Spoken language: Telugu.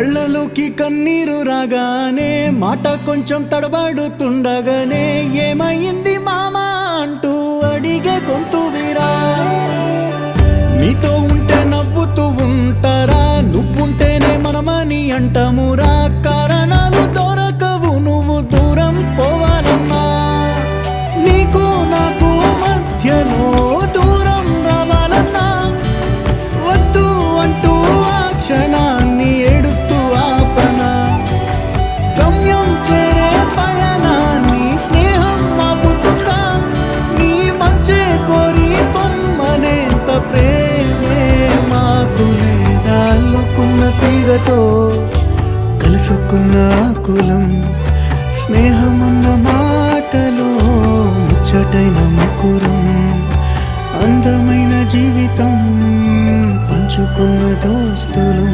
కళ్ళలోకి కన్నీరు రాగానే మాట కొంచెం తడబడుతుండగానే ఏమైంది మామా అంటూ అడిగే గొంతు వీరా. నీతో ఉంటే నవ్వుతూ ఉంటారా, నువ్వుంటేనే మనమని అంటామురా. కారణాలు దొరకవు నువ్వు దూరం పోవాలన్నా, నీకు నాకు మధ్యలో దూరం రావాలన్నా. వద్దు అంటూ ఆ క్షణాన్ని ఏడుస్తూ ఆపనా. గమ్యం చేరే పయనాన్ని స్నేహం ఆపుతుందా. నీ మంచే కోరి పొమ్మనేంత ప్రేమే మాకు లేదా. అల్లుకున్న తీగతో కలుసుకున్న కులం, స్నేహమన్న మాటలో ముచ్చటైన ముకురం. అందమైన జీవితం పంచుకున్న దోస్తులం.